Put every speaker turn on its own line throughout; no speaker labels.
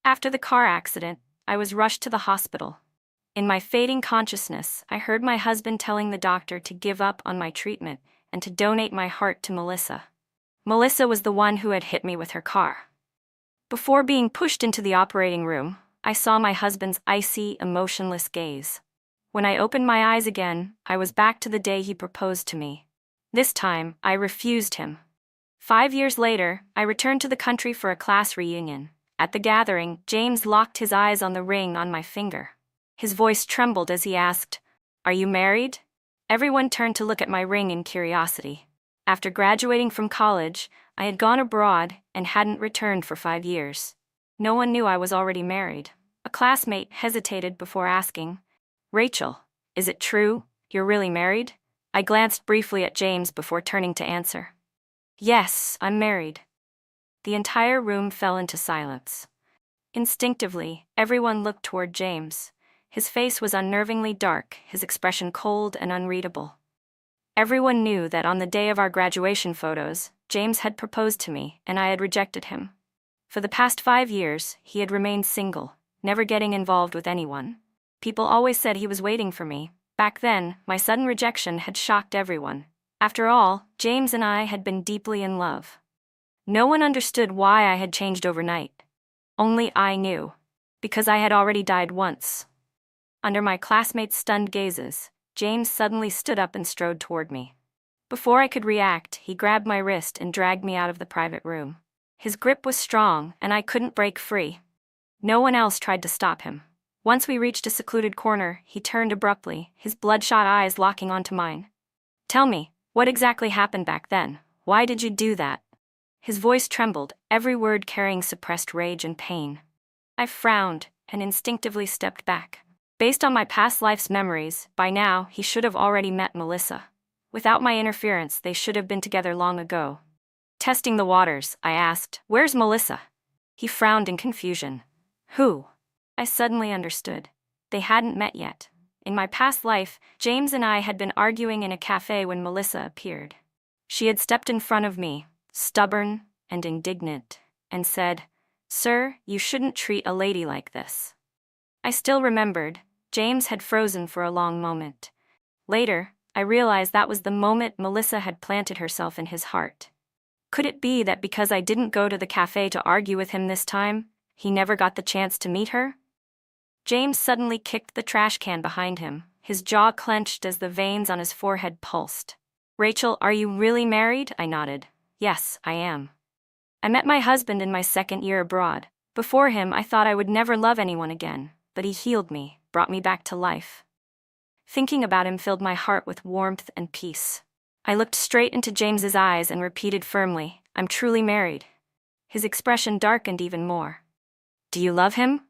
After the car accident, I was rushed to the hospital. In my fading consciousness, I heard my husband telling the doctor to give up on my treatment and to donate my heart to Melissa. Melissa was the one who had hit me with her car. Before being pushed into the operating room, I saw my husband's icy, emotionless gaze. When I opened my eyes again, I was back to the day he proposed to me. This time, I refused him. 5 years later, I returned to the country for a class reunion. At the gathering, James locked his eyes on the ring on my finger. His voice trembled as he asked, "Are you married?" Everyone turned to look at my ring in curiosity. After graduating from college, I had gone abroad and hadn't returned for 5 years. No one knew I was already married. A classmate hesitated before asking, "Rachel, is it true? You're really married?" I glanced briefly at James before turning to answer. "Yes, I'm married." The entire room fell into silence. Instinctively, everyone looked toward James. His face was unnervingly dark, his expression cold and unreadable. Everyone knew that on the day of our graduation photos, James had proposed to me, and I had rejected him. For the past 5 years, he had remained single, never getting involved with anyone. People always said he was waiting for me. Back then, my sudden rejection had shocked everyone. After all, James and I had been deeply in love. No one understood why I had changed overnight. Only I knew. Because I had already died once. Under my classmates' stunned gazes, James suddenly stood up and strode toward me. Before I could react, he grabbed my wrist and dragged me out of the private room. His grip was strong, and I couldn't break free. No one else tried to stop him. Once we reached a secluded corner, he turned abruptly, his bloodshot eyes locking onto mine. "Tell me, what exactly happened back then? Why did you do that?" His voice trembled, every word carrying suppressed rage and pain. I frowned and instinctively stepped back. Based on my past life's memories, by now he should have already met Melissa. Without my interference, they should have been together long ago. Testing the waters, I asked, "Where's Melissa?" He frowned in confusion. "Who?" I suddenly understood. They hadn't met yet. In my past life, James and I had been arguing in a cafe when Melissa appeared. She had stepped in front of me, stubborn and indignant, and said, "Sir, you shouldn't treat a lady like this." I still remembered. James had frozen for a long moment. Later, I realized that was the moment Melissa had planted herself in his heart. Could it be that because I didn't go to the cafe to argue with him this time, he never got the chance to meet her? James suddenly kicked the trash can behind him, his jaw clenched as the veins on his forehead pulsed. "Rachel, are you really married?" I nodded. "Yes, I am. I met my husband in my 2nd year abroad. Before him, I thought I would never love anyone again, but he healed me, brought me back to life." Thinking about him filled my heart with warmth and peace. I looked straight into James's eyes and repeated firmly, "I'm truly married." His expression darkened even more. "Do you love him?"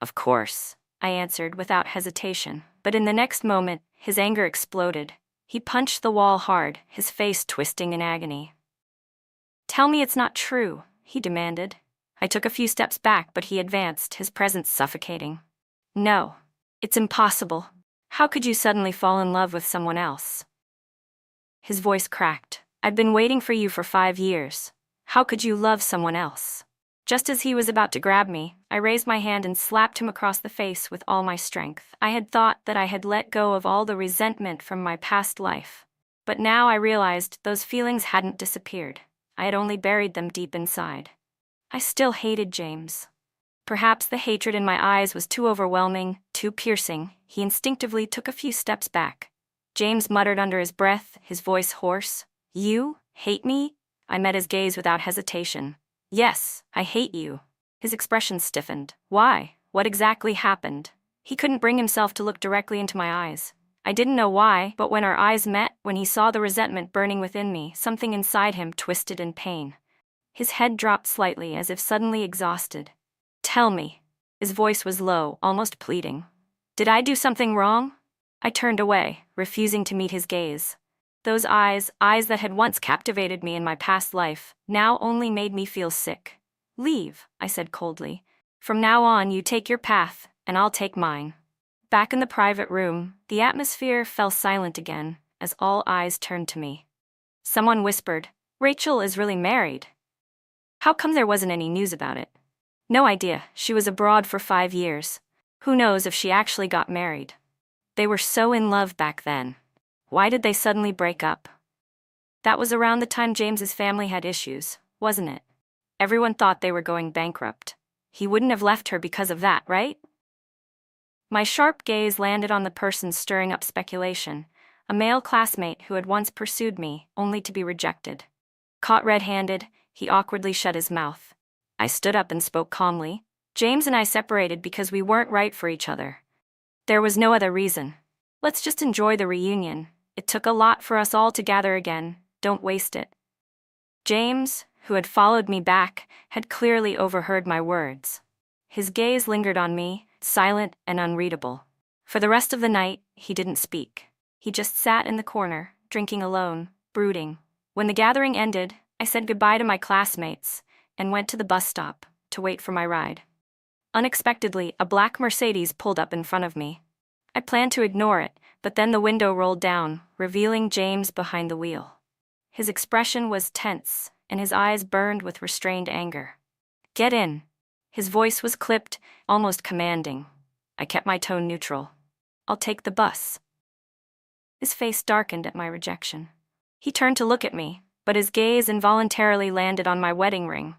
"Of course," I answered without hesitation, but in the next moment, his anger exploded. He punched the wall hard, his face twisting in agony. "Tell me it's not true," he demanded. I took a few steps back, but he advanced, his presence suffocating. "No, it's impossible. How could you suddenly fall in love with someone else?" His voice cracked. "I've been waiting for you for 5 years. How could you love someone else?" Just as he was about to grab me, I raised my hand and slapped him across the face with all my strength. I had thought that I had let go of all the resentment from my past life. But now I realized those feelings hadn't disappeared. I had only buried them deep inside. I still hated James. Perhaps the hatred in my eyes was too overwhelming, too piercing. He instinctively took a few steps back. James muttered under his breath, his voice hoarse. "You hate me?" I met his gaze without hesitation. "Yes, I hate you." His expression stiffened. "Why? What exactly happened?" He couldn't bring himself to look directly into my eyes. I didn't know why, but when our eyes met, when he saw the resentment burning within me, something inside him twisted in pain. His head dropped slightly as if suddenly exhausted. "Tell me." His voice was low, almost pleading. "Did I do something wrong?" I turned away, refusing to meet his gaze. Those eyes that had once captivated me in my past life, now only made me feel sick. "Leave," I said coldly. "From now on you take your path, and I'll take mine." Back in the private room, the atmosphere fell silent again, as all eyes turned to me. Someone whispered, "Rachel is really married. How come there wasn't any news about it?" No idea, she was abroad for 5 years. Who knows if she actually got married? They were so in love back then. Why did they suddenly break up? That was around the time James's family had issues, wasn't it? Everyone thought they were going bankrupt. He wouldn't have left her because of that, right? My sharp gaze landed on the person stirring up speculation, a male classmate who had once pursued me, only to be rejected. Caught red-handed, he awkwardly shut his mouth. I stood up and spoke calmly. James and I separated because we weren't right for each other. There was no other reason. Let's just enjoy the reunion. It took a lot for us all to gather again. Don't waste it. James, who had followed me back, had clearly overheard my words. His gaze lingered on me, silent and unreadable. For the rest of the night, he didn't speak. He just sat in the corner, drinking alone, brooding. When the gathering ended, I said goodbye to my classmates and went to the bus stop to wait for my ride. Unexpectedly, a black Mercedes pulled up in front of me. I planned to ignore it, but then the window rolled down, revealing James behind the wheel. His expression was tense, and his eyes burned with restrained anger. "Get in." His voice was clipped, almost commanding. I kept my tone neutral. "I'll take the bus." His face darkened at my rejection. He turned to look at me, but his gaze involuntarily landed on my wedding ring.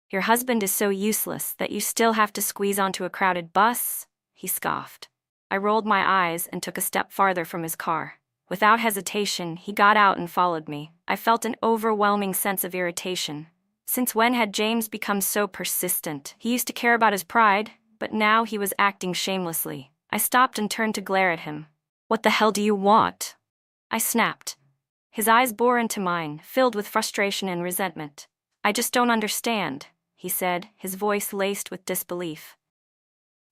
"Your husband is so useless that you still have to squeeze onto a crowded bus?" he scoffed. I rolled my eyes and took a step farther from his car. Without hesitation, he got out and followed me. I felt an overwhelming sense of irritation. Since when had James become so persistent? He used to care about his pride, but now he was acting shamelessly. I stopped and turned to glare at him. "What the hell do you want?" I snapped. His eyes bore into mine, filled with frustration and resentment. "I just don't understand," he said, his voice laced with disbelief.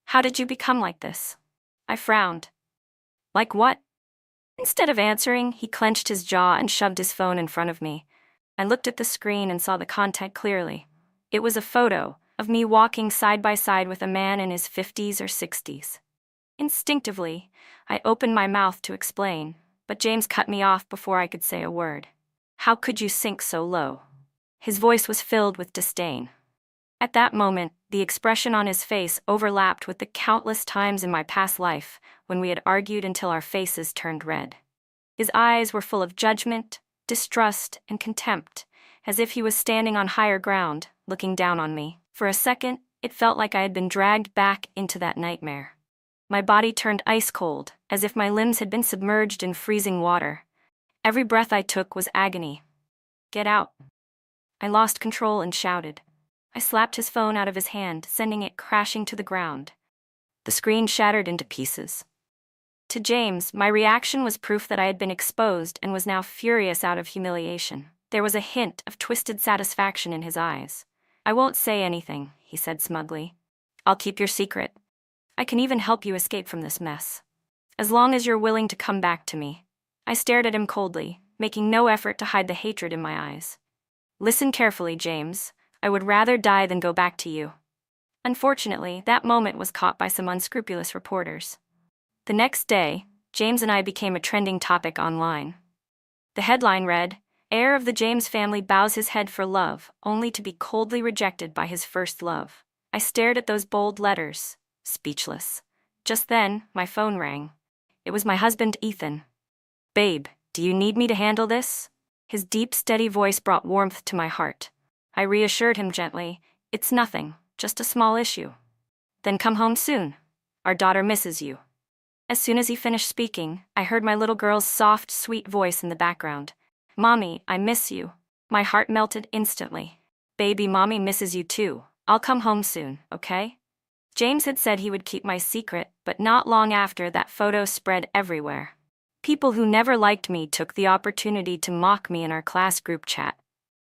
"How did you become like this?" I frowned. "Like what?" Instead of answering, he clenched his jaw and shoved his phone in front of me. I looked at the screen and saw the content clearly. It was a photo of me walking side by side with a man in his 50s or 60s. Instinctively, I opened my mouth to explain, but James cut me off before I could say a word. "How could you sink so low?" His voice was filled with disdain. At that moment, the expression on his face overlapped with the countless times in my past life when we had argued until our faces turned red. His eyes were full of judgment, distrust, and contempt, as if he was standing on higher ground, looking down on me. For a second, it felt like I had been dragged back into that nightmare. My body turned ice cold, as if my limbs had been submerged in freezing water. Every breath I took was agony. "Get out." I lost control and shouted. I slapped his phone out of his hand, sending it crashing to the ground. The screen shattered into pieces. To James, my reaction was proof that I had been exposed and was now furious out of humiliation. There was a hint of twisted satisfaction in his eyes. "I won't say anything," he said smugly. "I'll keep your secret. I can even help you escape from this mess. As long as you're willing to come back to me." I stared at him coldly, making no effort to hide the hatred in my eyes. "Listen carefully, James. I would rather die than go back to you." Unfortunately, that moment was caught by some unscrupulous reporters. The next day, James and I became a trending topic online. The headline read, "Heir of the James family bows his head for love, only to be coldly rejected by his first love." I stared at those bold letters, speechless. Just then, my phone rang. It was my husband, Ethan. "Babe, do you need me to handle this?" His deep, steady voice brought warmth to my heart. I reassured him gently, "It's nothing, just a small issue." "Then come home soon. Our daughter misses you." As soon as he finished speaking, I heard my little girl's soft, sweet voice in the background. "Mommy, I miss you." My heart melted instantly. "Baby, Mommy misses you too. I'll come home soon, okay?" James had said he would keep my secret, but not long after, that photo spread everywhere. People who never liked me took the opportunity to mock me in our class group chat.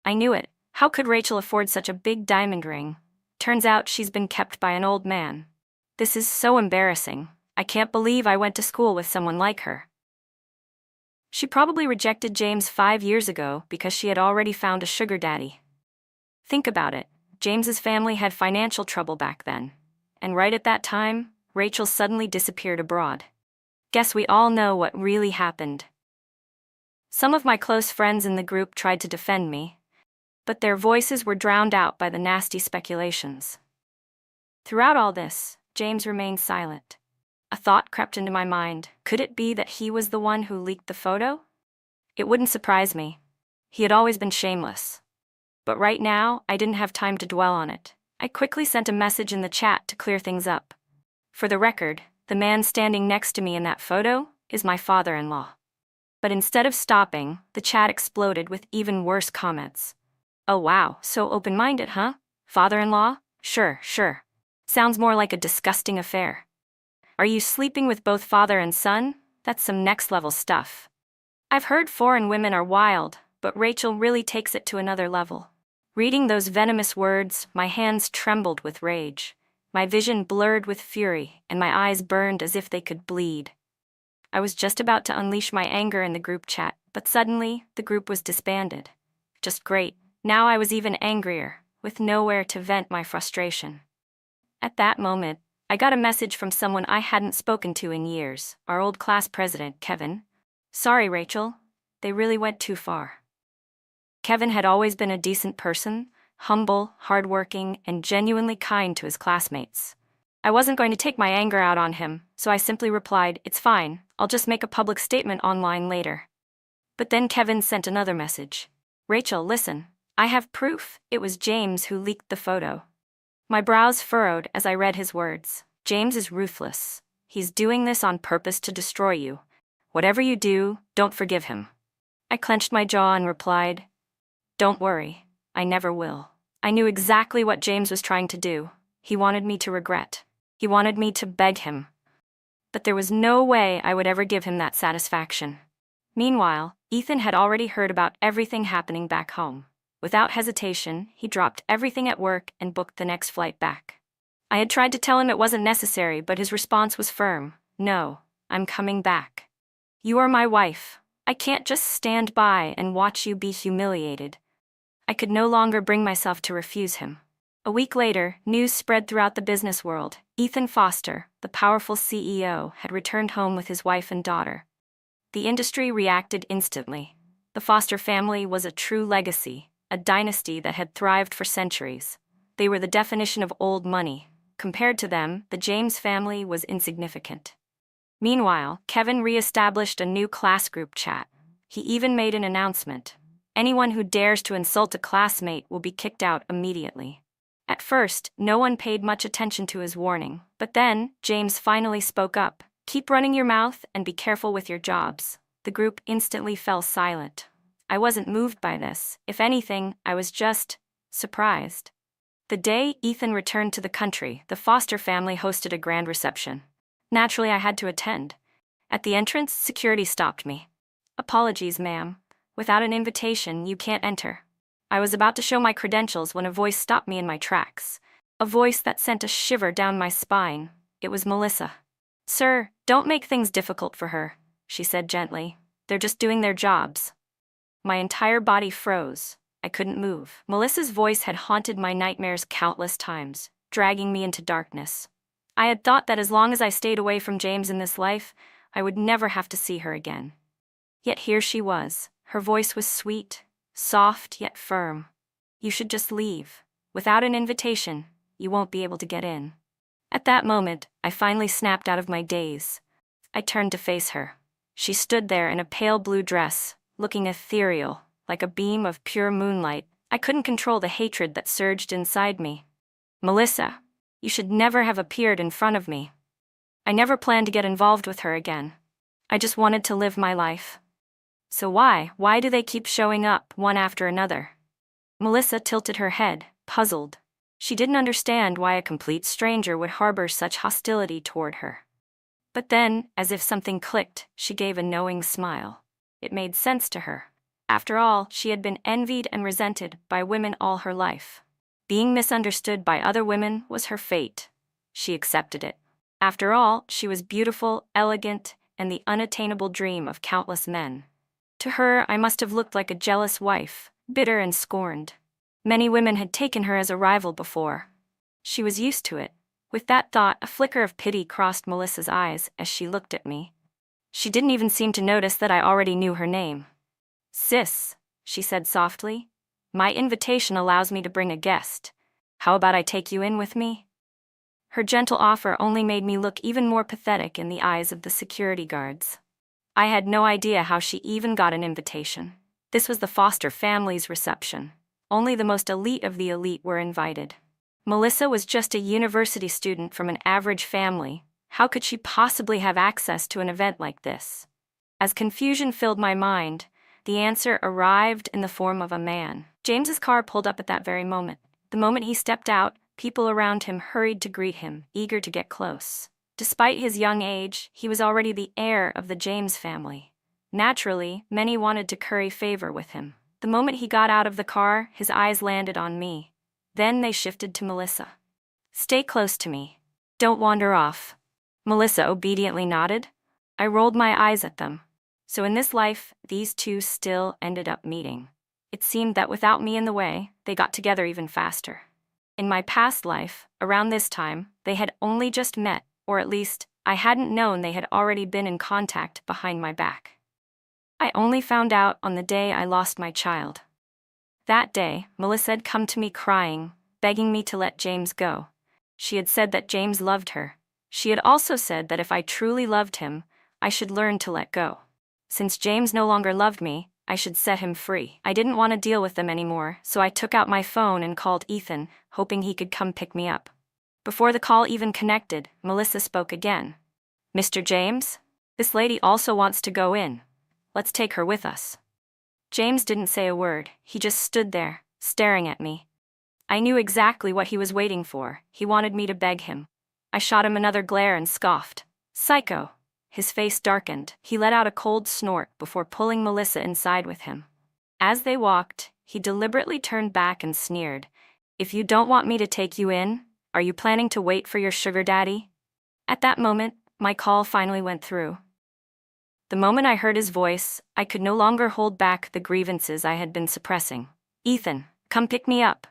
I knew it. How could Rachel afford such a big diamond ring? Turns out she's been kept by an old man. This is so embarrassing. I can't believe I went to school with someone like her. She probably rejected James 5 years ago because she had already found a sugar daddy. Think about it. James's family had financial trouble back then. And right at that time, Rachel suddenly disappeared abroad. Guess we all know what really happened. Some of my close friends in the group tried to defend me, but their voices were drowned out by the nasty speculations. Throughout all this, James remained silent. A thought crept into my mind. Could it be that he was the one who leaked the photo? It wouldn't surprise me. He had always been shameless. But right now, I didn't have time to dwell on it. I quickly sent a message in the chat to clear things up. For the record, the man standing next to me in that photo is my father-in-law. But instead of stopping, the chat exploded with even worse comments. Oh wow, so open-minded, huh? Father-in-law? Sure. Sounds more like a disgusting affair. Are you sleeping with both father and son? That's some next-level stuff. I've heard foreign women are wild, but Rachel really takes it to another level. Reading those venomous words, my hands trembled with rage. My vision blurred with fury, and my eyes burned as if they could bleed. I was just about to unleash my anger in the group chat, but suddenly, the group was disbanded. Just great. Now I was even angrier, with nowhere to vent my frustration. At that moment, I got a message from someone I hadn't spoken to in years, our old class president, Kevin. Sorry, Rachel. They really went too far. Kevin had always been a decent person, humble, hardworking, and genuinely kind to his classmates. I wasn't going to take my anger out on him, so I simply replied, "It's fine, I'll just make a public statement online later." But then Kevin sent another message. "Rachel, listen. I have proof. It was James who leaked the photo." My brows furrowed as I read his words. James is ruthless. He's doing this on purpose to destroy you. Whatever you do, don't forgive him. I clenched my jaw and replied, "Don't worry, I never will." I knew exactly what James was trying to do. He wanted me to regret. He wanted me to beg him. But there was no way I would ever give him that satisfaction. Meanwhile, Ethan had already heard about everything happening back home. Without hesitation, he dropped everything at work and booked the next flight back. I had tried to tell him it wasn't necessary, but his response was firm. "No, I'm coming back. You are my wife. I can't just stand by and watch you be humiliated." I could no longer bring myself to refuse him. A week later, news spread throughout the business world. Ethan Foster, the powerful CEO, had returned home with his wife and daughter. The industry reacted instantly. The Foster family was a true legacy, a dynasty that had thrived for centuries. They were the definition of old money. Compared to them, the James family was insignificant. Meanwhile, Kevin re-established a new class group chat. He even made an announcement. Anyone who dares to insult a classmate will be kicked out immediately. At first, no one paid much attention to his warning, but then, James finally spoke up. "Keep running your mouth and be careful with your jobs." The group instantly fell silent. I wasn't moved by this. If anything, I was just surprised. The day Ethan returned to the country, the Foster family hosted a grand reception. Naturally, I had to attend. At the entrance, security stopped me. "Apologies, ma'am. Without an invitation, you can't enter." I was about to show my credentials when a voice stopped me in my tracks. A voice that sent a shiver down my spine. It was Melissa. "Sir, don't make things difficult for her," she said gently. "They're just doing their jobs." My entire body froze. I couldn't move. Melissa's voice had haunted my nightmares countless times, dragging me into darkness. I had thought that as long as I stayed away from James in this life, I would never have to see her again. Yet here she was. Her voice was sweet, soft yet firm. "You should just leave. Without an invitation, you won't be able to get in." At that moment, I finally snapped out of my daze. I turned to face her. She stood there in a pale blue dress, looking ethereal, like a beam of pure moonlight. I couldn't control the hatred that surged inside me. "Melissa, you should never have appeared in front of me." I never planned to get involved with her again. I just wanted to live my life. "So why do they keep showing up, one after another?" Melissa tilted her head, puzzled. She didn't understand why a complete stranger would harbor such hostility toward her. But then, as if something clicked, she gave a knowing smile. It made sense to her. After all, she had been envied and resented by women all her life. Being misunderstood by other women was her fate. She accepted it. After all, she was beautiful, elegant, and the unattainable dream of countless men. To her, I must have looked like a jealous wife, bitter and scorned. Many women had taken her as a rival before. She was used to it. With that thought, a flicker of pity crossed Melissa's eyes as she looked at me. She didn't even seem to notice that I already knew her name. "Sis," she said softly, "my invitation allows me to bring a guest. How about I take you in with me?" Her gentle offer only made me look even more pathetic in the eyes of the security guards. I had no idea how she even got an invitation. This was the Foster family's reception. Only the most elite of the elite were invited. Melissa was just a university student from an average family. How could she possibly have access to an event like this? As confusion filled my mind, the answer arrived in the form of a man. James's car pulled up at that very moment. The moment he stepped out, people around him hurried to greet him, eager to get close. Despite his young age, he was already the heir of the James family. Naturally, many wanted to curry favor with him. The moment he got out of the car, his eyes landed on me. Then they shifted to Melissa. "Stay close to me. Don't wander off." Melissa obediently nodded. I rolled my eyes at them. So in this life, these two still ended up meeting. It seemed that without me in the way, they got together even faster. In my past life, around this time, they had only just met, or at least, I hadn't known they had already been in contact behind my back. I only found out on the day I lost my child. That day, Melissa had come to me crying, begging me to let James go. She had said that James loved her. She had also said that if I truly loved him, I should learn to let go. Since James no longer loved me, I should set him free. I didn't want to deal with them anymore, so I took out my phone and called Ethan, hoping he could come pick me up. Before the call even connected, Melissa spoke again. "Mr. James? This lady also wants to go in. Let's take her with us." James didn't say a word. He just stood there, staring at me. I knew exactly what he was waiting for. He wanted me to beg him. I shot him another glare and scoffed. "Psycho." His face darkened. He let out a cold snort before pulling Melissa inside with him. As they walked, he deliberately turned back and sneered. "If you don't want me to take you in, are you planning to wait for your sugar daddy?" At that moment, my call finally went through. The moment I heard his voice, I could no longer hold back the grievances I had been suppressing. "Ethan, come pick me up."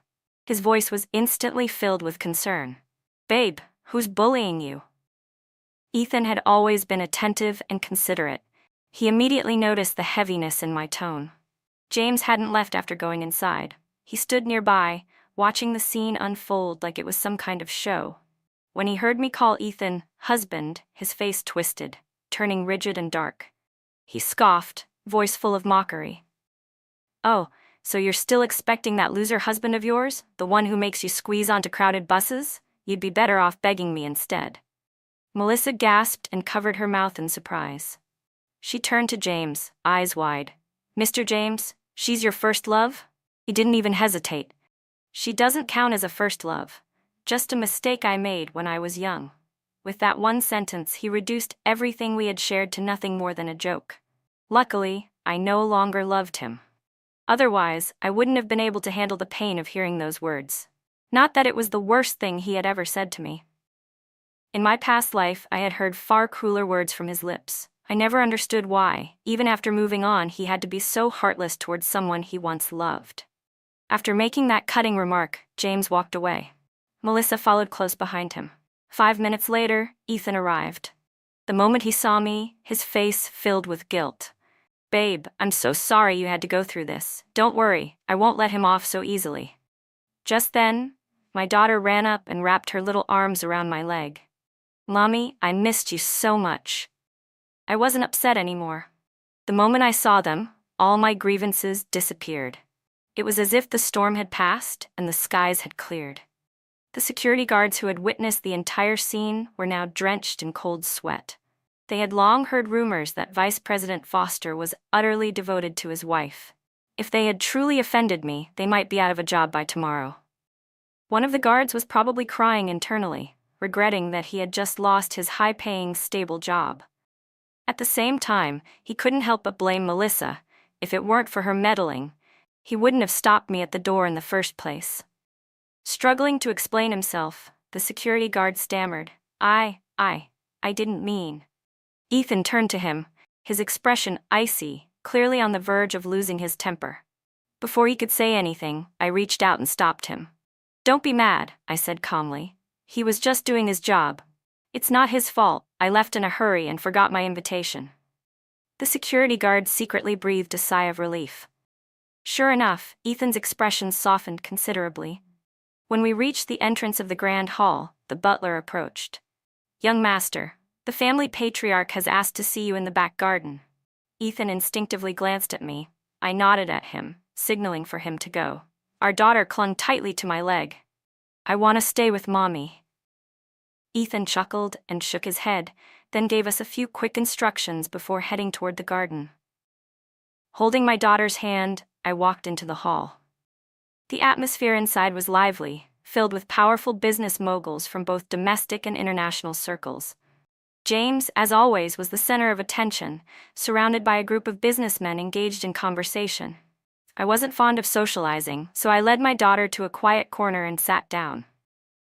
His voice was instantly filled with concern. "Babe, who's bullying you?" Ethan had always been attentive and considerate. He immediately noticed the heaviness in my tone. James hadn't left after going inside. He stood nearby, watching the scene unfold like it was some kind of show. When he heard me call Ethan husband, his face twisted, turning rigid and dark. He scoffed, voice full of mockery. "Oh, so you're still expecting that loser husband of yours, the one who makes you squeeze onto crowded buses? You'd be better off begging me instead." Melissa gasped and covered her mouth in surprise. She turned to James, eyes wide. "Mr. James, she's your first love?" He didn't even hesitate. "She doesn't count as a first love. Just a mistake I made when I was young." With that one sentence, he reduced everything we had shared to nothing more than a joke. Luckily, I no longer loved him. Otherwise, I wouldn't have been able to handle the pain of hearing those words. Not that it was the worst thing he had ever said to me. In my past life, I had heard far crueler words from his lips. I never understood why, even after moving on, he had to be so heartless towards someone he once loved. After making that cutting remark, James walked away. Melissa followed close behind him. 5 minutes later, Ethan arrived. The moment he saw me, his face filled with guilt. "Babe, I'm so sorry you had to go through this. Don't worry, I won't let him off so easily." Just then, my daughter ran up and wrapped her little arms around my leg. "Mommy, I missed you so much." I wasn't upset anymore. The moment I saw them, all my grievances disappeared. It was as if the storm had passed and the skies had cleared. The security guards who had witnessed the entire scene were now drenched in cold sweat. They had long heard rumors that Vice President Foster was utterly devoted to his wife. If they had truly offended me, they might be out of a job by tomorrow. One of the guards was probably crying internally, regretting that he had just lost his high-paying, stable job. At the same time, he couldn't help but blame Melissa. If it weren't for her meddling, he wouldn't have stopped me at the door in the first place. Struggling to explain himself, the security guard stammered, I didn't mean." Ethan turned to him, his expression icy, clearly on the verge of losing his temper. Before he could say anything, I reached out and stopped him. "Don't be mad," I said calmly. "He was just doing his job. It's not his fault. I left in a hurry and forgot my invitation." The security guard secretly breathed a sigh of relief. Sure enough, Ethan's expression softened considerably. When we reached the entrance of the grand hall, the butler approached. "Young master, the family patriarch has asked to see you in the back garden." Ethan instinctively glanced at me. I nodded at him, signaling for him to go. Our daughter clung tightly to my leg. "I want to stay with Mommy." Ethan chuckled and shook his head, then gave us a few quick instructions before heading toward the garden. Holding my daughter's hand, I walked into the hall. The atmosphere inside was lively, filled with powerful business moguls from both domestic and international circles. James, as always, was the center of attention, surrounded by a group of businessmen engaged in conversation. I wasn't fond of socializing, so I led my daughter to a quiet corner and sat down.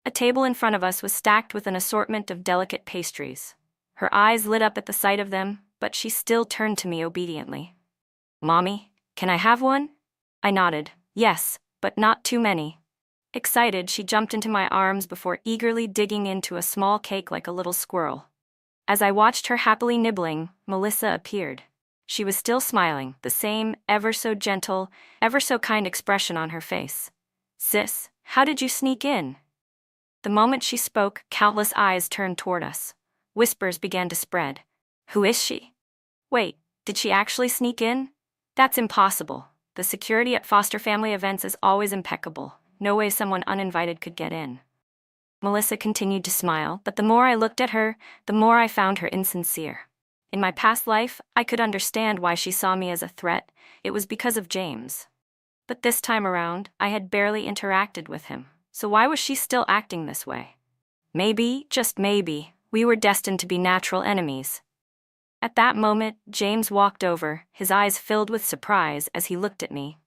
A table in front of us was stacked with an assortment of delicate pastries. Her eyes lit up at the sight of them, but she still turned to me obediently. "Mommy, can I have one?" I nodded. "Yes, but not too many." Excited, she jumped into my arms before eagerly digging into a small cake like a little squirrel. As I watched her happily nibbling, Melissa appeared. She was still smiling, the same ever so gentle, ever so kind expression on her face. "Sis, how did you sneak in?" The moment she spoke, countless eyes turned toward us. Whispers began to spread. "Who is she? Wait, did she actually sneak in? That's impossible. The security at foster family events is always impeccable. No way someone uninvited could get in." Melissa continued to smile, but the more I looked at her, the more I found her insincere. In my past life, I could understand why she saw me as a threat. It was because of James. But this time around, I had barely interacted with him, so why was she still acting this way? Maybe, just maybe, we were destined to be natural enemies. At that moment, James walked over, his eyes filled with surprise as he looked at me.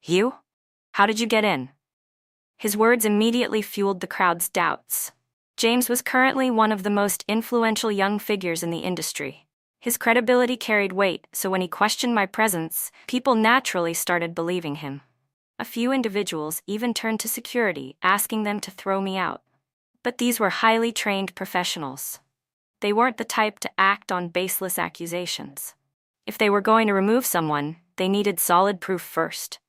"You? How did you get in?" His words immediately fueled the crowd's doubts. James was currently one of the most influential young figures in the industry. His credibility carried weight, so when he questioned my presence, people naturally started believing him. A few individuals even turned to security, asking them to throw me out. But these were highly trained professionals. They weren't the type to act on baseless accusations. If they were going to remove someone, they needed solid proof first.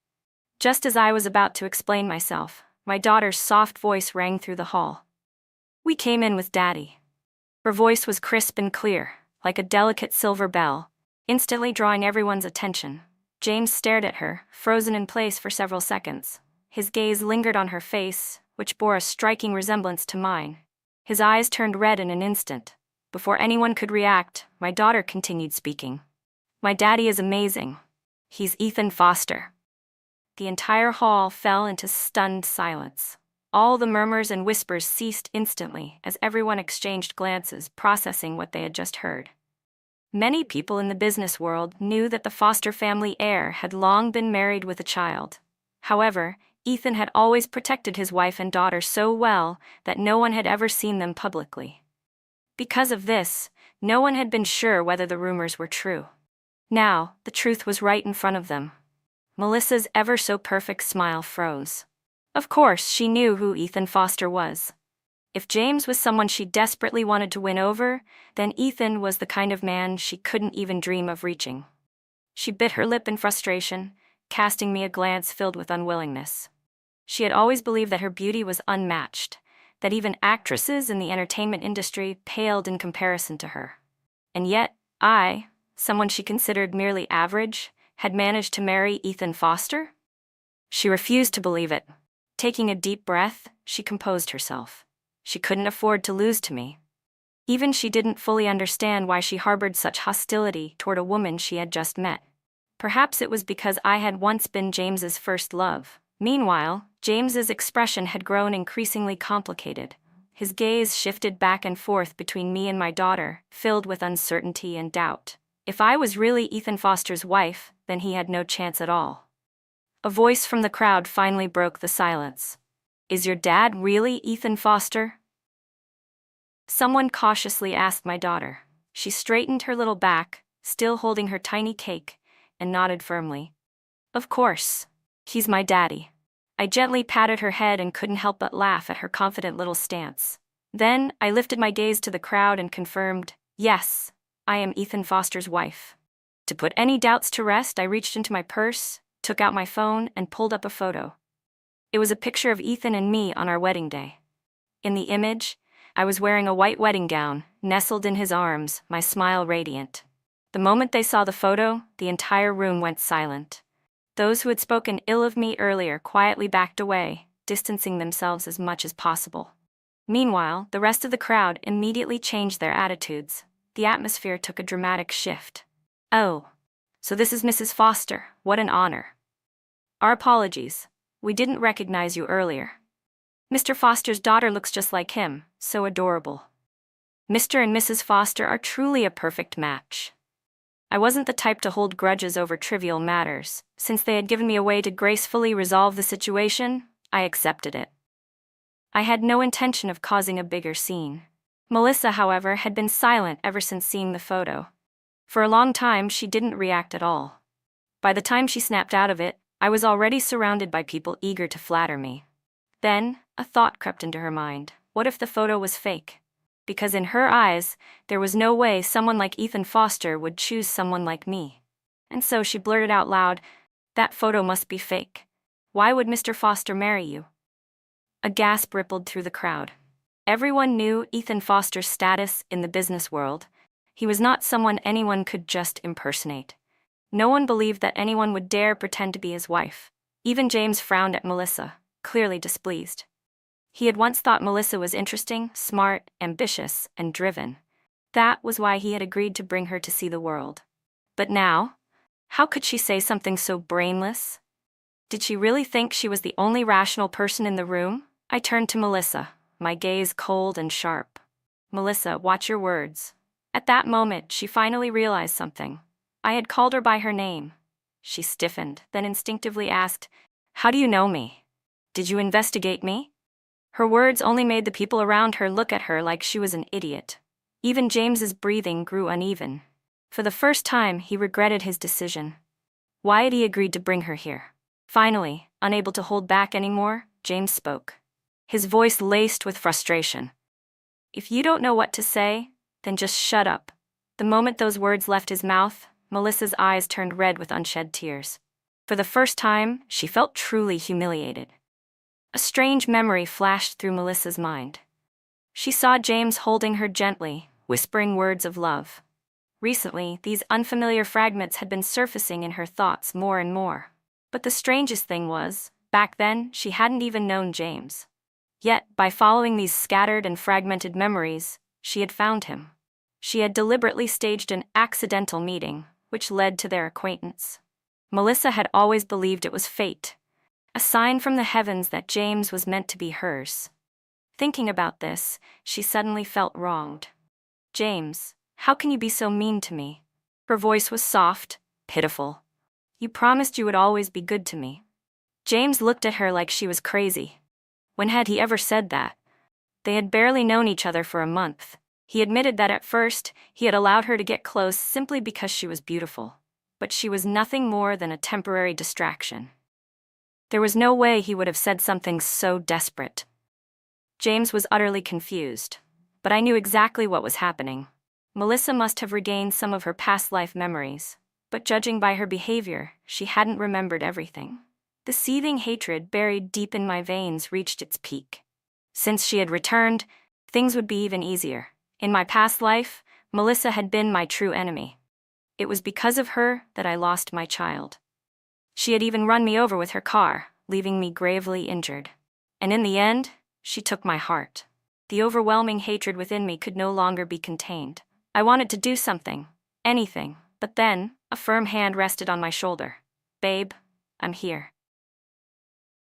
Just as I was about to explain myself, my daughter's soft voice rang through the hall. "We came in with Daddy." Her voice was crisp and clear, like a delicate silver bell, instantly drawing everyone's attention. James stared at her, frozen in place for several seconds. His gaze lingered on her face, which bore a striking resemblance to mine. His eyes turned red in an instant. Before anyone could react, my daughter continued speaking. "My daddy is amazing. He's Ethan Foster." The entire hall fell into stunned silence. All the murmurs and whispers ceased instantly as everyone exchanged glances, processing what they had just heard. Many people in the business world knew that the Foster family heir had long been married with a child. However, Ethan had always protected his wife and daughter so well that no one had ever seen them publicly. Because of this, no one had been sure whether the rumors were true. Now, the truth was right in front of them. Melissa's ever-so-perfect smile froze. Of course, she knew who Ethan Foster was. If James was someone she desperately wanted to win over, then Ethan was the kind of man she couldn't even dream of reaching. She bit her lip in frustration, casting me a glance filled with unwillingness. She had always believed that her beauty was unmatched, that even actresses in the entertainment industry paled in comparison to her. And yet, I, someone she considered merely average, had managed to marry Ethan Foster? She refused to believe it. Taking a deep breath, she composed herself. She couldn't afford to lose to me. Even she didn't fully understand why she harbored such hostility toward a woman she had just met. Perhaps it was because I had once been James's first love. Meanwhile, James's expression had grown increasingly complicated. His gaze shifted back and forth between me and my daughter, filled with uncertainty and doubt. If I was really Ethan Foster's wife, then he had no chance at all. A voice from the crowd finally broke the silence. "Is your dad really Ethan Foster?" Someone cautiously asked my daughter. She straightened her little back, still holding her tiny cake, and nodded firmly. "Of course. He's my daddy." I gently patted her head and couldn't help but laugh at her confident little stance. Then, I lifted my gaze to the crowd and confirmed, "Yes, I am Ethan Foster's wife." To put any doubts to rest, I reached into my purse, took out my phone, and pulled up a photo. It was a picture of Ethan and me on our wedding day. In the image, I was wearing a white wedding gown, nestled in his arms, my smile radiant. The moment they saw the photo, the entire room went silent. Those who had spoken ill of me earlier quietly backed away, distancing themselves as much as possible. Meanwhile, the rest of the crowd immediately changed their attitudes. The atmosphere took a dramatic shift. "Oh, so this is Mrs. Foster, what an honor. Our apologies. We didn't recognize you earlier. Mr. Foster's daughter looks just like him, so adorable. Mr. and Mrs. Foster are truly a perfect match." I wasn't the type to hold grudges over trivial matters. Since they had given me a way to gracefully resolve the situation, I accepted it. I had no intention of causing a bigger scene. Melissa, however, had been silent ever since seeing the photo. For a long time, she didn't react at all. By the time she snapped out of it, I was already surrounded by people eager to flatter me. Then, a thought crept into her mind. What if the photo was fake? Because in her eyes, there was no way someone like Ethan Foster would choose someone like me. And so she blurted out loud, "That photo must be fake. Why would Mr. Foster marry you?" A gasp rippled through the crowd. Everyone knew Ethan Foster's status in the business world. He was not someone anyone could just impersonate. No one believed that anyone would dare pretend to be his wife. Even James frowned at Melissa, clearly displeased. He had once thought Melissa was interesting, smart, ambitious, and driven. That was why he had agreed to bring her to see the world. But now, how could she say something so brainless? Did she really think she was the only rational person in the room? I turned to Melissa, my gaze cold and sharp. "Melissa, watch your words." At that moment, she finally realized something. I had called her by her name. She stiffened, then instinctively asked, "How do you know me? Did you investigate me?" Her words only made the people around her look at her like she was an idiot. Even James's breathing grew uneven. For the first time, he regretted his decision. Why had he agreed to bring her here? Finally, unable to hold back anymore, James spoke. His voice laced with frustration. "If you don't know what to say, then just shut up." The moment those words left his mouth, Melissa's eyes turned red with unshed tears. For the first time, she felt truly humiliated. A strange memory flashed through Melissa's mind. She saw James holding her gently, whispering words of love. Recently, these unfamiliar fragments had been surfacing in her thoughts more and more. But the strangest thing was, back then, she hadn't even known James. Yet, by following these scattered and fragmented memories, she had found him. She had deliberately staged an accidental meeting, which led to their acquaintance. Melissa had always believed it was fate, a sign from the heavens that James was meant to be hers. Thinking about this, she suddenly felt wronged. "James, how can you be so mean to me?" Her voice was soft, pitiful. "You promised you would always be good to me." James looked at her like she was crazy. When had he ever said that? They had barely known each other for a month. He admitted that at first, he had allowed her to get close simply because she was beautiful. But she was nothing more than a temporary distraction. There was no way he would have said something so desperate. James was utterly confused, but I knew exactly what was happening. Melissa must have regained some of her past life memories, but judging by her behavior, she hadn't remembered everything. The seething hatred buried deep in my veins reached its peak. Since she had returned, things would be even easier. In my past life, Melissa had been my true enemy. It was because of her that I lost my child. She had even run me over with her car, leaving me gravely injured. And in the end, she took my heart. The overwhelming hatred within me could no longer be contained. I wanted to do something, anything, but then, a firm hand rested on my shoulder. "Babe, I'm here."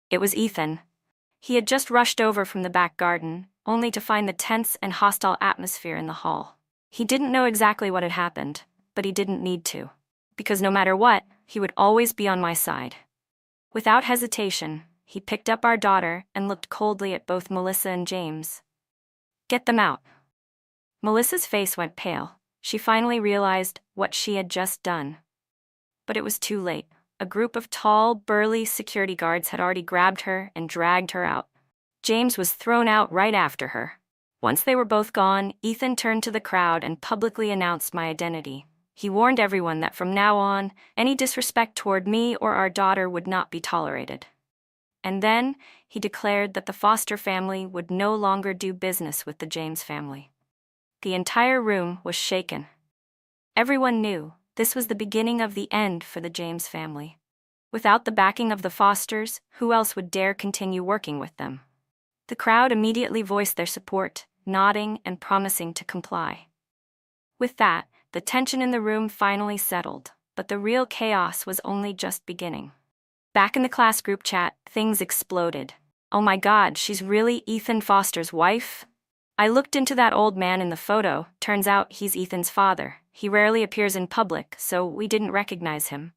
It was Ethan. He had just rushed over from the back garden, only to find the tense and hostile atmosphere in the hall. He didn't know exactly what had happened, but he didn't need to. Because no matter what, he would always be on my side. Without hesitation, he picked up our daughter and looked coldly at both Melissa and James. "Get them out." Melissa's face went pale. She finally realized what she had just done. But it was too late. A group of tall, burly security guards had already grabbed her and dragged her out. James was thrown out right after her. Once they were both gone, Ethan turned to the crowd and publicly announced my identity. He warned everyone that from now on, any disrespect toward me or our daughter would not be tolerated. And then, he declared that the Foster family would no longer do business with the James family. The entire room was shaken. Everyone knew this was the beginning of the end for the James family. Without the backing of the Fosters, who else would dare continue working with them? The crowd immediately voiced their support, nodding and promising to comply. With that, the tension in the room finally settled, but the real chaos was only just beginning. Back in the class group chat, things exploded. "Oh my God, she's really Ethan Foster's wife?" I looked into that old man in the photo. Turns out he's Ethan's father. He rarely appears in public, so we didn't recognize him.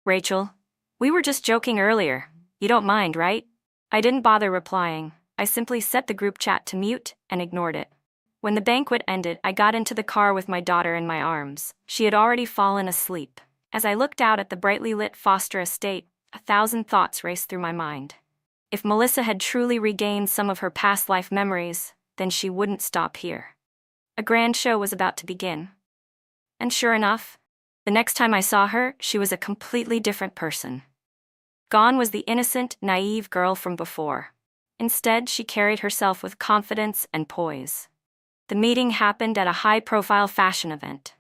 "Rachel, we were just joking earlier. You don't mind, right?" I didn't bother replying. I simply set the group chat to mute and ignored it. When the banquet ended, I got into the car with my daughter in my arms. She had already fallen asleep. As I looked out at the brightly lit Foster estate, 1,000 thoughts raced through my mind. If Melissa had truly regained some of her past life memories, then she wouldn't stop here. A grand show was about to begin. And sure enough, the next time I saw her, she was a completely different person. Gone was the innocent, naive girl from before. Instead, she carried herself with confidence and poise. The meeting happened at a high-profile fashion event.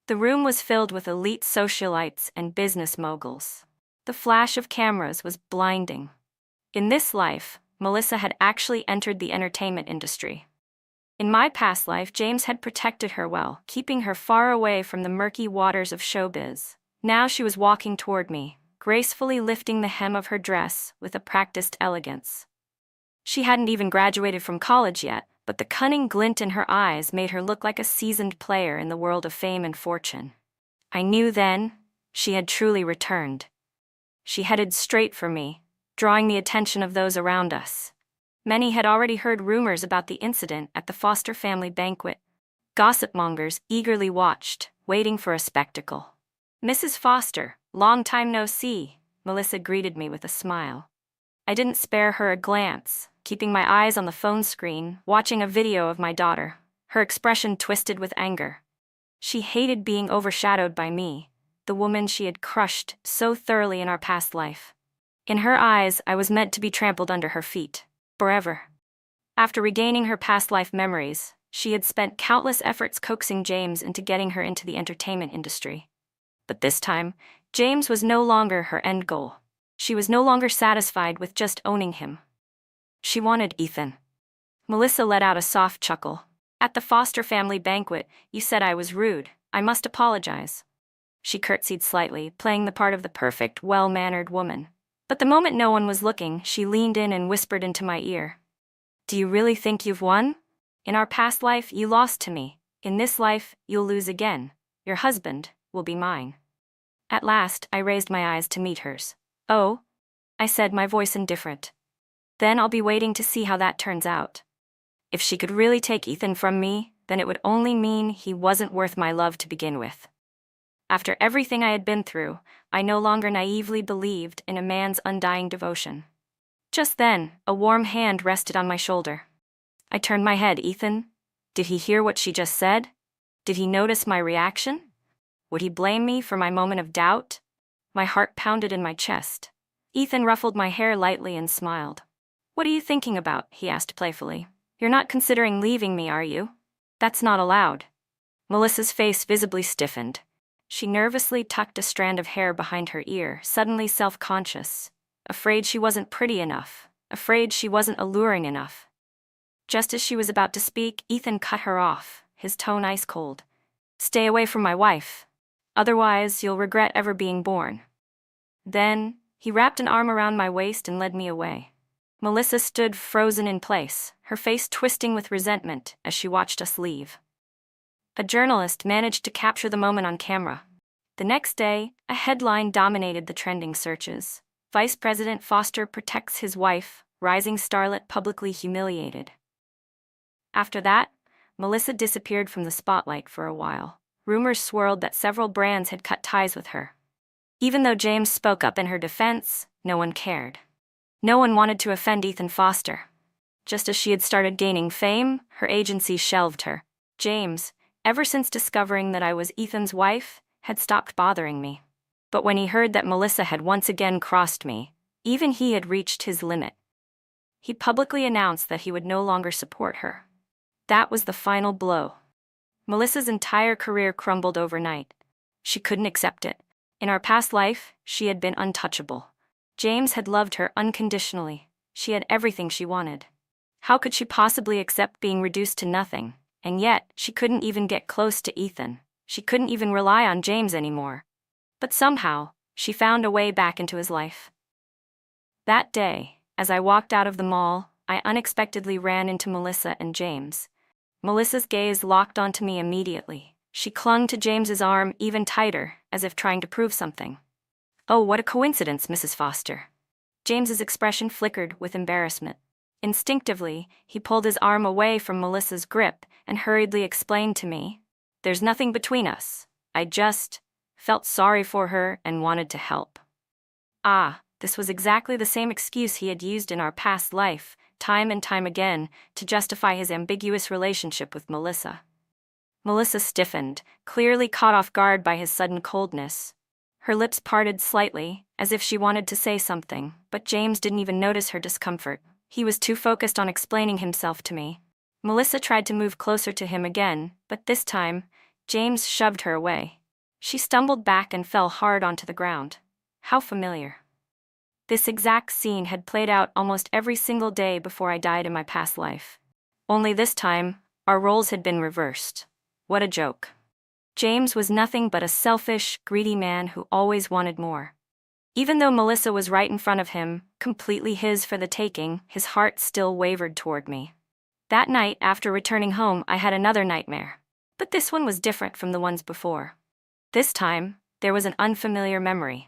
The room was filled with elite socialites and business moguls. The flash of cameras was blinding. In this life, Melissa had actually entered the entertainment industry. In my past life, James had protected her well, keeping her far away from the murky waters of showbiz. Now she was walking toward me, gracefully lifting the hem of her dress with a practiced elegance. She hadn't even graduated from college yet, but the cunning glint in her eyes made her look like a seasoned player in the world of fame and fortune. I knew then she had truly returned. She headed straight for me, drawing the attention of those around us. Many had already heard rumors about the incident at the Foster family banquet. Gossipmongers eagerly watched, waiting for a spectacle. "Mrs. Foster, long time no see," Melissa greeted me with a smile. I didn't spare her a glance, keeping my eyes on the phone screen, watching a video of my daughter, her expression twisted with anger. She hated being overshadowed by me, the woman she had crushed so thoroughly in our past life. In her eyes, I was meant to be trampled under her feet, forever. After regaining her past life memories, she had spent countless efforts coaxing James into getting her into the entertainment industry. But this time, James was no longer her end goal. She was no longer satisfied with just owning him. She wanted Ethan. Melissa let out a soft chuckle. "At the Foster family banquet, you said I was rude. I must apologize." She curtsied slightly, playing the part of the perfect, well-mannered woman. But the moment no one was looking, she leaned in and whispered into my ear. "Do you really think you've won? In our past life, you lost to me. In this life, you'll lose again. Your husband will be mine." At last, I raised my eyes to meet hers. "Oh," I said, my voice indifferent. "Then I'll be waiting to see how that turns out. If she could really take Ethan from me, then it would only mean he wasn't worth my love to begin with." After everything I had been through, I no longer naively believed in a man's undying devotion. Just then, a warm hand rested on my shoulder. I turned my head. "Ethan? Did he hear what she just said? Did he notice my reaction? Would he blame me for my moment of doubt?" My heart pounded in my chest. Ethan ruffled my hair lightly and smiled. "What are you thinking about?" he asked playfully. "You're not considering leaving me, are you?" "That's not allowed." Melissa's face visibly stiffened. She nervously tucked a strand of hair behind her ear, suddenly self-conscious, afraid she wasn't pretty enough, afraid she wasn't alluring enough. Just as she was about to speak, Ethan cut her off, his tone ice cold. "Stay away from my wife. Otherwise, you'll regret ever being born." Then, he wrapped an arm around my waist and led me away. Melissa stood frozen in place, her face twisting with resentment as she watched us leave. A journalist managed to capture the moment on camera. The next day, a headline dominated the trending searches. "Vice President Foster protects his wife, rising starlet publicly humiliated." After that, Melissa disappeared from the spotlight for a while. Rumors swirled that several brands had cut ties with her. Even though James spoke up in her defense, no one cared. No one wanted to offend Ethan Foster. Just as she had started gaining fame, her agency shelved her. James, ever since discovering that I was Ethan's wife, had stopped bothering me. But when he heard that Melissa had once again crossed me, Even he had reached his limit. He publicly announced that he would no longer support her. That was the final blow. Melissa's entire career crumbled overnight. She couldn't accept it. In our past life, she had been untouchable. James had loved her unconditionally. She had everything she wanted. How could she possibly accept being reduced to nothing? And yet, she couldn't even get close to Ethan. She couldn't even rely on James anymore. But somehow, she found a way back into his life. That day, as I walked out of the mall, I unexpectedly ran into Melissa and James. Melissa's gaze locked onto me immediately. She clung to James's arm even tighter, as if trying to prove something. "Oh, what a coincidence, Mrs. Foster." James's expression flickered with embarrassment. Instinctively, he pulled his arm away from Melissa's grip and hurriedly explained to me, "There's nothing between us. I just felt sorry for her and wanted to help." This was exactly the same excuse he had used in our past life, time and time again, to justify his ambiguous relationship with Melissa. Melissa stiffened, clearly caught off guard by his sudden coldness. Her lips parted slightly, as if she wanted to say something, but James didn't even notice her discomfort. He was too focused on explaining himself to me. Melissa tried to move closer to him again, but this time, James shoved her away. She stumbled back and fell hard onto the ground. How familiar. This exact scene had played out almost every single day before I died in my past life. Only this time, our roles had been reversed. What a joke. James was nothing but a selfish, greedy man who always wanted more. Even though Melissa was right in front of him, completely his for the taking, his heart still wavered toward me. That night, after returning home, I had another nightmare. But this one was different from the ones before. This time, there was an unfamiliar memory.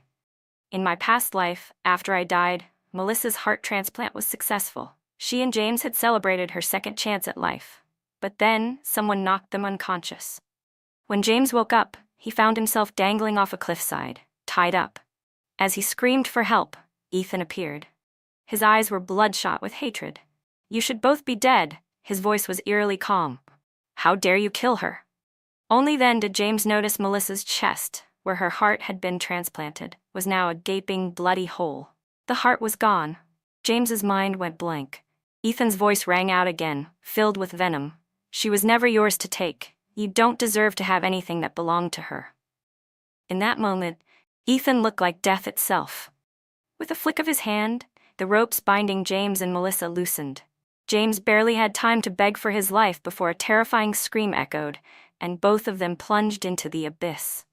In my past life, after I died, Melissa's heart transplant was successful. She and James had celebrated her second chance at life. But then, someone knocked them unconscious. When James woke up, he found himself dangling off a cliffside, tied up. As he screamed for help, Ethan appeared. His eyes were bloodshot with hatred. "You should both be dead," his voice was eerily calm. "How dare you kill her?" Only then did James notice Melissa's chest, where her heart had been transplanted, was now a gaping, bloody hole. The heart was gone. James's mind went blank. Ethan's voice rang out again, filled with venom. "She was never yours to take. You don't deserve to have anything that belonged to her." In that moment, Ethan looked like death itself. With a flick of his hand, the ropes binding James and Melissa loosened. James barely had time to beg for his life before a terrifying scream echoed, and both of them plunged into the abyss.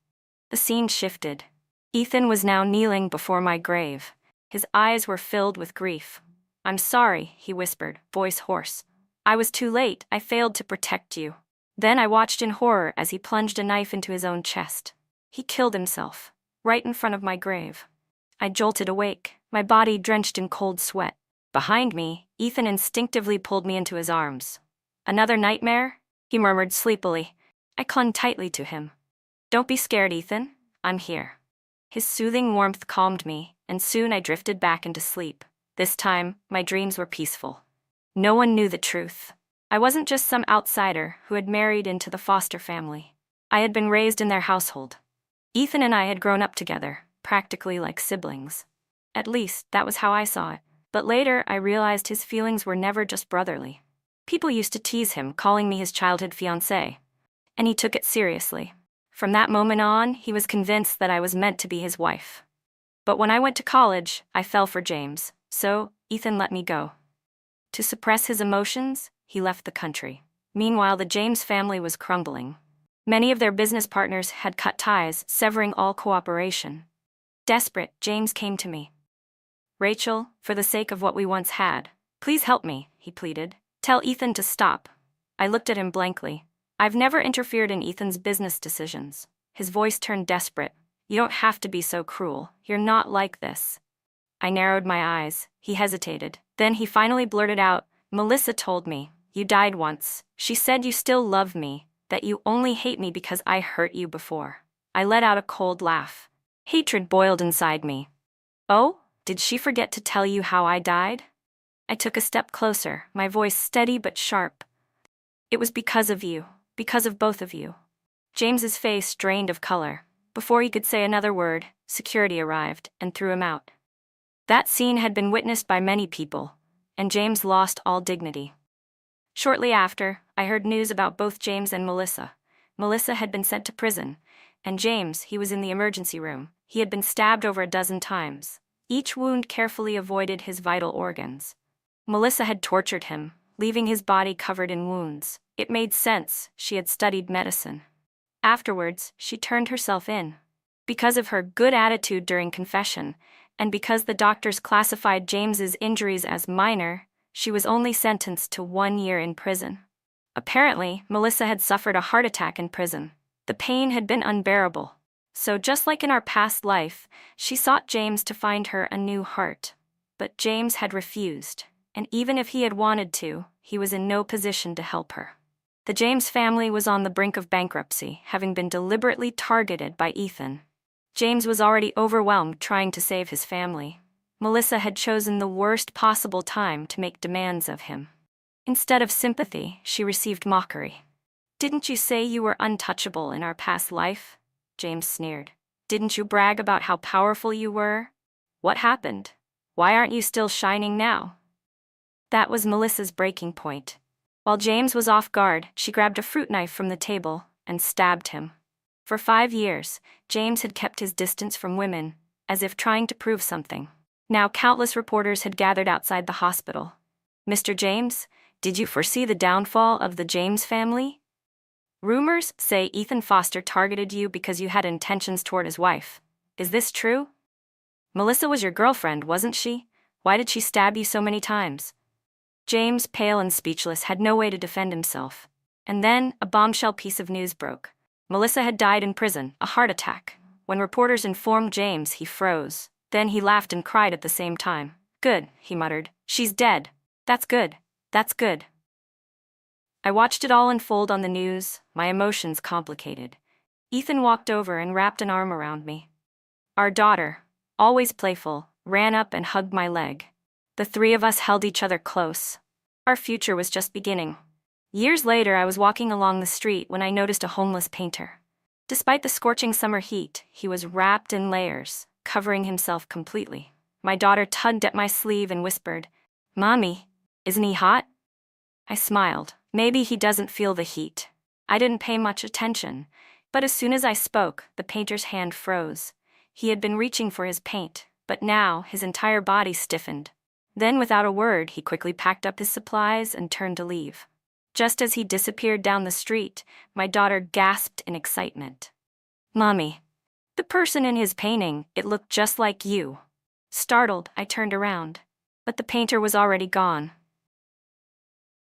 The scene shifted. Ethan was now kneeling before my grave. His eyes were filled with grief. "I'm sorry," he whispered, voice hoarse. "I was too late. I failed to protect you." Then I watched in horror as he plunged a knife into his own chest. He killed himself, right in front of my grave. I jolted awake, my body drenched in cold sweat. Behind me, Ethan instinctively pulled me into his arms. "Another nightmare?" he murmured sleepily. I clung tightly to him. "Don't be scared, Ethan. I'm here." His soothing warmth calmed me, and soon I drifted back into sleep. This time, my dreams were peaceful. No one knew the truth. I wasn't just some outsider who had married into the Foster family. I had been raised in their household. Ethan and I had grown up together, practically like siblings. At least, that was how I saw it. But later, I realized his feelings were never just brotherly. People used to tease him, calling me his childhood fiancé. And he took it seriously. From that moment on, he was convinced that I was meant to be his wife. But when I went to college, I fell for James, so Ethan let me go. To suppress his emotions, he left the country. Meanwhile, the James family was crumbling. Many of their business partners had cut ties, severing all cooperation. Desperate, James came to me. "Rachel, for the sake of what we once had, please help me," he pleaded. "Tell Ethan to stop." I looked at him blankly. I've never interfered in Ethan's business decisions. His voice turned desperate. "You don't have to be so cruel. You're not like this." I narrowed my eyes. He hesitated. Then he finally blurted out, "Melissa told me, you died once. She said you still love me, that you only hate me because I hurt you before." I let out a cold laugh. Hatred boiled inside me. "Oh, did she forget to tell you how I died?" I took a step closer, my voice steady but sharp. "It was because of you. Because of both of you." James's face drained of color. Before he could say another word, security arrived and threw him out. That scene had been witnessed by many people, and James lost all dignity. Shortly after, I heard news about both James and Melissa. Melissa had been sent to prison, and James, he was in the emergency room. He had been stabbed over a dozen times. Each wound carefully avoided his vital organs. Melissa had tortured him, leaving his body covered in wounds. It made sense, she had studied medicine. Afterwards, she turned herself in. Because of her good attitude during confession, and because the doctors classified James's injuries as minor, she was only sentenced to 1 year in prison. Apparently, Melissa had suffered a heart attack in prison. The pain had been unbearable. So just like in our past life, she sought James to find her a new heart. But James had refused, and even if he had wanted to, he was in no position to help her. The James family was on the brink of bankruptcy, having been deliberately targeted by Ethan. James was already overwhelmed trying to save his family. Melissa had chosen the worst possible time to make demands of him. Instead of sympathy, she received mockery. "Didn't you say you were untouchable in our past life?" James sneered. "Didn't you brag about how powerful you were? What happened? Why aren't you still shining now?" That was Melissa's breaking point. While James was off guard, she grabbed a fruit knife from the table and stabbed him. For 5 years, James had kept his distance from women, as if trying to prove something. Now countless reporters had gathered outside the hospital. "Mr. James, did you foresee the downfall of the James family? Rumors say Ethan Foster targeted you because you had intentions toward his wife. Is this true? Melissa was your girlfriend, wasn't she? Why did she stab you so many times?" James, pale and speechless, had no way to defend himself. And then, a bombshell piece of news broke. Melissa had died in prison, a heart attack. When reporters informed James, he froze. Then he laughed and cried at the same time. "Good," he muttered. "She's dead. That's good. That's good." I watched it all unfold on the news, my emotions complicated. Ethan walked over and wrapped an arm around me. Our daughter, always playful, ran up and hugged my leg. The three of us held each other close. Our future was just beginning. Years later, I was walking along the street when I noticed a homeless painter. Despite the scorching summer heat, he was wrapped in layers, covering himself completely. My daughter tugged at my sleeve and whispered, "Mommy, isn't he hot?" I smiled. Maybe he doesn't feel the heat. I didn't pay much attention, but as soon as I spoke, the painter's hand froze. He had been reaching for his paint, but now his entire body stiffened. Then, without a word, he quickly packed up his supplies and turned to leave. Just as he disappeared down the street, my daughter gasped in excitement. "Mommy, the person in his painting, it looked just like you." Startled, I turned around. But the painter was already gone.